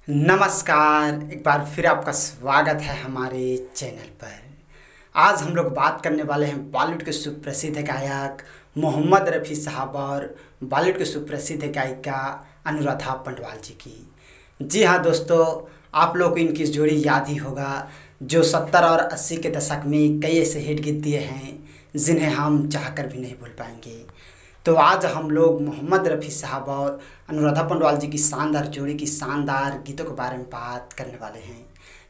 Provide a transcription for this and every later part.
नमस्कार, एक बार फिर आपका स्वागत है हमारे चैनल पर। आज हम लोग बात करने वाले हैं बॉलीवुड के सुप्रसिद्ध गायक मोहम्मद रफ़ी साहब और बॉलीवुड के सुप्रसिद्ध गायिका अनुराधा पंडवाल जी की। जी हाँ दोस्तों, आप लोग को इनकी जोड़ी याद ही होगा जो 70 और 80 के दशक में कई ऐसे हिट गीत दिए हैं जिन्हें हम चाहकर भी नहीं भूल पाएंगे। तो आज हम लोग मोहम्मद रफ़ी साहब और अनुराधा पंडवाल जी की शानदार जोड़ी की शानदार गीतों के बारे में बात करने वाले हैं।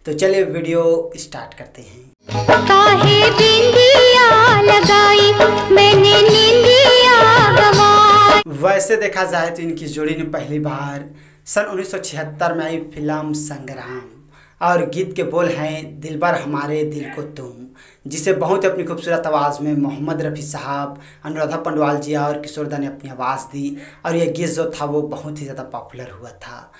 तो चलिए वीडियो स्टार्ट करते हैं। काहे बिंदिया लगाई मैंने निंदिया गवाई। वैसे देखा जाए तो इनकी जोड़ी ने पहली बार सन 1976 में आई फिल्म संग्राम और गीत के बोल हैं दिलबर हमारे दिल को तुम, जिसे बहुत ही अपनी खूबसूरत आवाज़ में मोहम्मद रफ़ी साहब, अनुराधा पंडवाल जी और किशोर दा ने अपनी आवाज़ दी और यह गीत जो था वो बहुत ही ज़्यादा पॉपुलर हुआ था।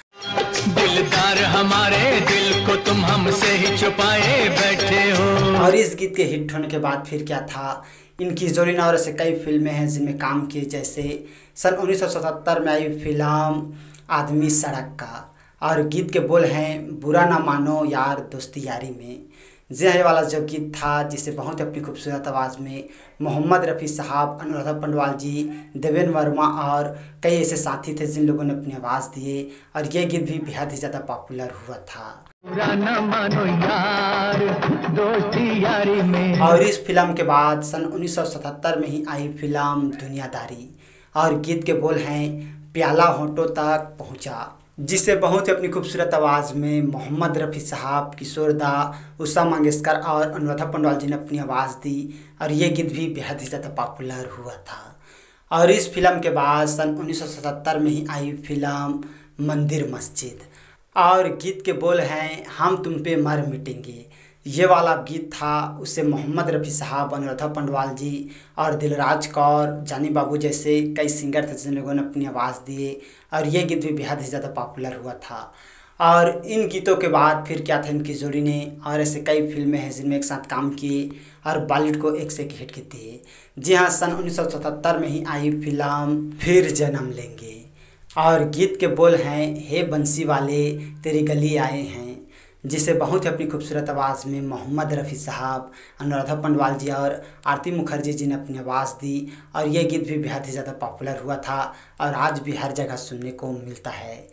दिलदार हमारे दिल को तुम हमसे ही छुपाए बैठे हो। और इस गीत के हिट होने के बाद फिर क्या था, इनकी जोड़ी ने और ऐसे कई फिल्में हैं जिनमें काम किए, जैसे सन 1977 में आई फिल्म आदमी सड़क का और गीत के बोल हैं बुरा ना मानो यार दोस्ती यारी में। जी हाँ, ये वाला जो गीत था जिसे बहुत अपनी खूबसूरत आवाज़ में मोहम्मद रफ़ी साहब, अनुराधा पंडवाल जी, देवेंद्र वर्मा और कई ऐसे साथी थे जिन लोगों ने अपनी आवाज़ दिए और ये गीत भी बेहद ही ज़्यादा पॉपुलर हुआ था। बुरा ना मानो यार दोस्ती यारी में। और इस फिल्म के बाद सन 1977 में ही आई फिल्म दुनियादारी और गीत के बोल हैं प्याला होठों तक पहुँचा, जिसे बहुत ही अपनी खूबसूरत आवाज़ में मोहम्मद रफ़ी साहब, किशोर दा, उषा मंगेशकर और अनुराधा पंडवाल जी ने अपनी आवाज़ दी और ये गीत भी बेहद ही ज़्यादा पॉपुलर हुआ था। और इस फिल्म के बाद सन 1977 में ही आई फिल्म मंदिर मस्जिद और गीत के बोल हैं हम तुम पे मर मिटेंगे। ये वाला गीत था, उसे मोहम्मद रफ़ी साहब, अनुराधा पंडवाल जी और दिलराज कौर, जानी बाबू जैसे कई सिंगर थे जिन लोगों ने अपनी आवाज़ दिए और ये गीत भी बेहद ही ज़्यादा पॉपुलर हुआ था। और इन गीतों के बाद फिर क्या था, इनकी जोड़ी ने और ऐसे कई फिल्में हैं जिनमें एक साथ काम किए और बॉलीवुड को एक से एक हिट गीत दिए। जी हाँ, सन 1977 में ही आई फिल्म फिर जन्म लेंगे और गीत के बोल हैं हे बंसी वाले तेरी गली आए हैं, जिसे बहुत ही अपनी खूबसूरत आवाज़ में मोहम्मद रफ़ी साहब, अनुराधा पंडवाल जी और आरती मुखर्जी जी ने अपनी आवाज़ दी और ये गीत भी बेहद ही ज़्यादा पॉपुलर हुआ था और आज भी हर जगह सुनने को मिलता है।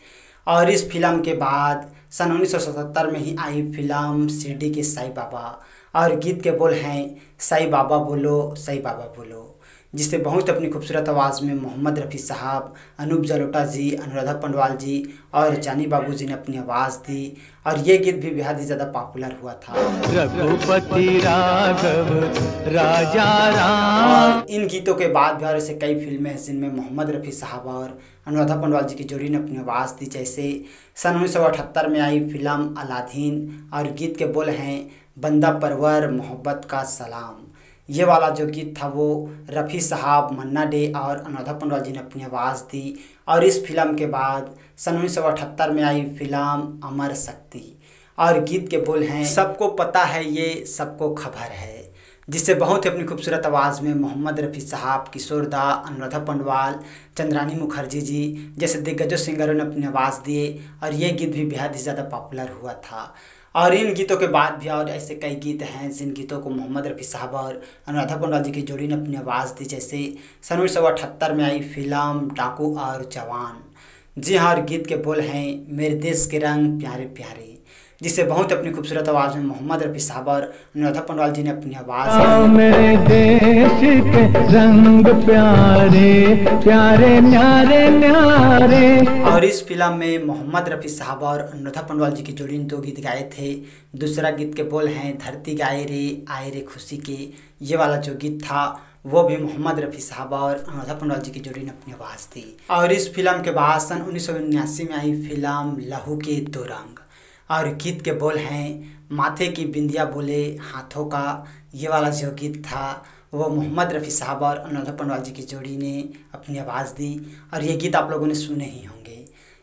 और इस फिल्म के बाद सन 1977 में ही आई फिल्म शिरडी के साईं बाबा और गीत के बोल हैं साईं बाबा बोलो, साईं बाबा बोलो, जिसे बहुत अपनी खूबसूरत आवाज़ में मोहम्मद रफ़ी साहब, अनूप जलोटा जी, अनुराधा पंडवाल जी और जानी बाबू जी ने अपनी आवाज़ दी और ये गीत भी बेहद ही ज़्यादा पॉपुलर हुआ था। रघुपति राघव राजा राम। और इन गीतों के बाद भी और ऐसे कई फिल्में हैं जिनमें मोहम्मद रफ़ी साहब और अनुराधा पंडवाल जी की जोड़ी ने अपनी आवाज़ दी, जैसे सन 1978 में आई फिल्म अलादीन और गीत के बोल हैं बंदा परवर मोहब्बत का सलाम। ये वाला जो गीत था वो रफ़ी साहब, मन्ना डे और अनुराधा पंडवाल जी ने अपनी आवाज़ दी। और इस फिल्म के बाद सन 1978 में आई फिल्म अमर शक्ति और गीत के बोल हैं सबको पता है ये सबको खबर है, जिससे बहुत ही अपनी खूबसूरत आवाज़ में मोहम्मद रफ़ी साहब, किशोर दा, अनुराधा पंडवाल, चंद्रानी मुखर्जी जी जैसे दिग्गजों सिंगरों ने अपनी आवाज़ दिए और ये गीत भी बेहद ही ज़्यादा पॉपुलर हुआ था। और इन गीतों के बाद भी और ऐसे कई गीत हैं जिन गीतों को मोहम्मद रफ़ी साहब और अनुराधा पंडवाल जी की जोड़ी ने अपनी आवाज़ दी, जैसे सन 1978 में आई फिल्म डाकू और जवान। जी हाँ, और गीत के बोल हैं मेरे देश के रंग प्यारे प्यारे, जिसे बहुत अपनी खूबसूरत आवाज़ में मोहम्मद रफ़ी साहब और अनुराधा पंडवाल जी ने अपनी आवाज़ मेरे देश के रंग प्यारे प्यारे न्यारे न्यारे। और इस फिल्म में मोहम्मद रफ़ी साहब और अनुराधा पंडवाल जी की जोड़ी ने 2 गीत गाए थे। दूसरा गीत के बोल हैं धरती गाए रे आए रे खुशी के। ये वाला जो गीत था वो भी मोहम्मद रफ़ी साहब और अनुराधा पंडवाल जी की जोड़ी ने अपनी आवाज़ दी। और इस फिल्म के बाद सन 1979 में आई फिल्म लहू के 2 रंग और गीत के बोल हैं माथे की बिंदिया बोले हाथों का। ये वाला जो गीत था वो मोहम्मद रफ़ी साहब और अनुराधा पंडवाल जी की जोड़ी ने अपनी आवाज़ दी और ये गीत आप लोगों ने सुने ही होंगे।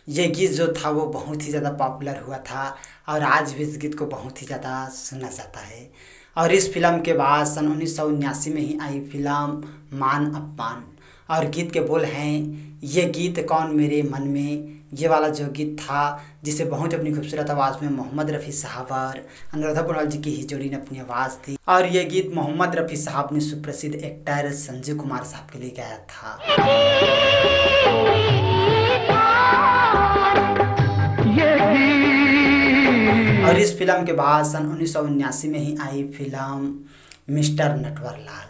ये गीत जो था वो बहुत ही ज़्यादा पॉपुलर हुआ था और आज भी इस गीत को बहुत ही ज़्यादा सुना जाता है। और इस फिल्म के बाद सन 1979 में ही आई फिल्म मान अपमान और गीत के बोल हैं ये गीत कौन मेरे मन में ये वाला जो गीत था, जिसे बहुत अपनी खूबसूरत आवाज़ में मोहम्मद रफ़ी साहब और अनुराधा पौडवाल जी की ही जोड़ी ने अपनी आवाज़ दी। और ये गीत मोहम्मद रफ़ी साहब ने सुप्रसिद्ध एक्टर संजय कुमार साहब के लिए गाया था। और इस फिल्म के बाद सन 1979 में ही आई फिल्म मिस्टर नटवरलाल।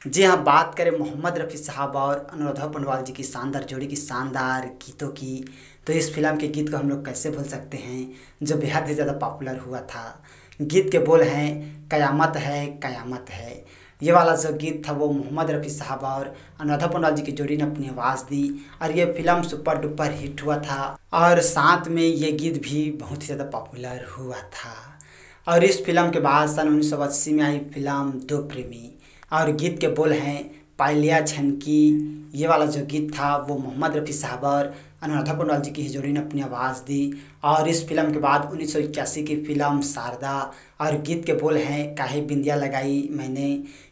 जी हाँ, बात करें मोहम्मद रफ़ी साहब और अनुराधा पौडवाल जी की शानदार जोड़ी की शानदार गीतों की, तो इस फिल्म के गीत को हम लोग कैसे भूल सकते हैं, जो बेहद ही ज़्यादा पॉपुलर हुआ था। गीत के बोल हैं कयामत है कयामत है। ये वाला जो गीत था वो मोहम्मद रफ़ी साहब और अनुराधा पौडवाल जी की जोड़ी ने अपनी आवाज़ दी और ये फिल्म सुपर डुपर हिट हुआ था। और साथ में ये गीत भी बहुत ही ज़्यादा पॉपुलर हुआ था। और इस फिल्म के बाद सन 1980 में आई फिल्म दो प्रेमी, और गीत के बोल हैं पायलिया छनकी। ये वाला जो गीत था वो मोहम्मद रफ़ी साहब और अनुराधा पौडवाल जी की ही जोड़ी ने अपनी आवाज़ दी। और इस फिल्म के बाद 1981 की फिल्म शारदा, और गीत के बोल हैं काहे बिंदिया लगाई मैंने।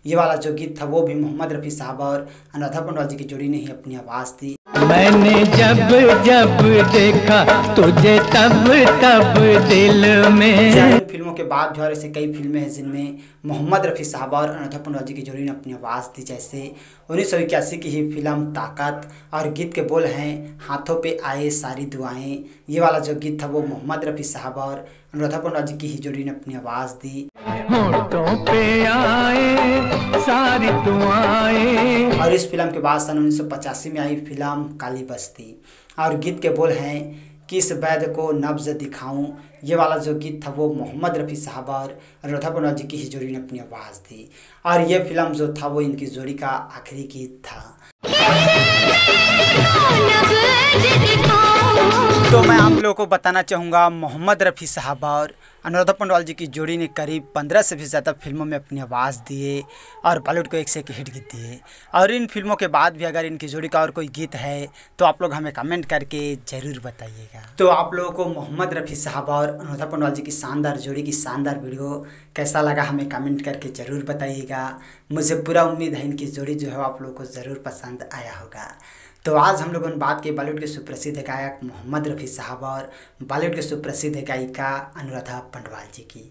ये वाला जो गीत था वो भी मोहम्मद रफ़ी साहब और अनुराधा पौडवाल जी की जोड़ी ने ही अपनी आवाज़ दी। मैंने जब जब देखा तुझे तब तब दिल में। फिल्मों के बाद भी और ऐसे कई फिल्में हैं जिनमें मोहम्मद रफ़ी साहब और अनुराधा पौडवाल जी की जोड़ी ने अपनी आवाज़ दी, जैसे 1981 की ही फिल्म ताकत, और गीत के बोल हैं हाथों पे आए सारी दुआएं। ये वाला जो गीत था वो मोहम्मद रफ़ी साहब और अनुराधा पौडवाल जी की ही जोड़ी ने अपनी आवाज़ दी। होठों पे आए सारी दुआएं। और इस फिल्म के बाद सन 1985 में आई फिल्म काली बस्ती, और गीत के बोल हैं किस वैद को नब्ज दिखाऊं। ये वाला जो गीत था वो मोहम्मद रफ़ी साहब और अनुराधा पौडवाल जी की ही जोड़ी ने अपनी आवाज़ दी। और ये फिल्म जो था वो इनकी जोड़ी का आखिरी गीत था। तो मैं आप लोगों को बताना चाहूँगा, मोहम्मद रफ़ी साहब और अनुराधा पौडवाल जी की जोड़ी ने करीब 15 से भी ज़्यादा फिल्मों में अपनी आवाज़ दिए और बॉलीवुड को एक से एक हिट गीत दिए। और इन फिल्मों के बाद भी अगर इनकी जोड़ी का और कोई गीत है तो आप लोग हमें कमेंट करके ज़रूर बताइएगा। तो आप लोगों को मोहम्मद रफ़ी साहब और अनुराधा पौडवाल जी की शानदार जोड़ी की शानदार वीडियो कैसा लगा हमें कमेंट करके ज़रूर बताइएगा। मुझे पूरा उम्मीद है इनकी जोड़ी जो है आप लोगों को ज़रूर पसंद आया होगा। तो आज हम लोगों ने बात की बॉलीवुड के सुप्रसिद्ध गायक मोहम्मद रफ़ी साहब और बॉलीवुड के सुप्रसिद्ध गायिका अनुराधा पौडवाल जी की।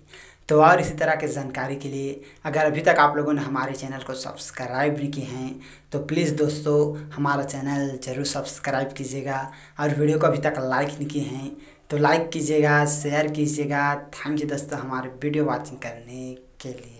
तो और इसी तरह के जानकारी के लिए अगर अभी तक आप लोगों ने हमारे चैनल को सब्सक्राइब नहीं किए हैं तो प्लीज़ दोस्तों हमारा चैनल ज़रूर सब्सक्राइब कीजिएगा। और वीडियो को अभी तक लाइक नहीं किए हैं तो लाइक कीजिएगा, शेयर कीजिएगा। थैंक यू दोस्तों हमारे वीडियो वॉचिंग करने के लिए।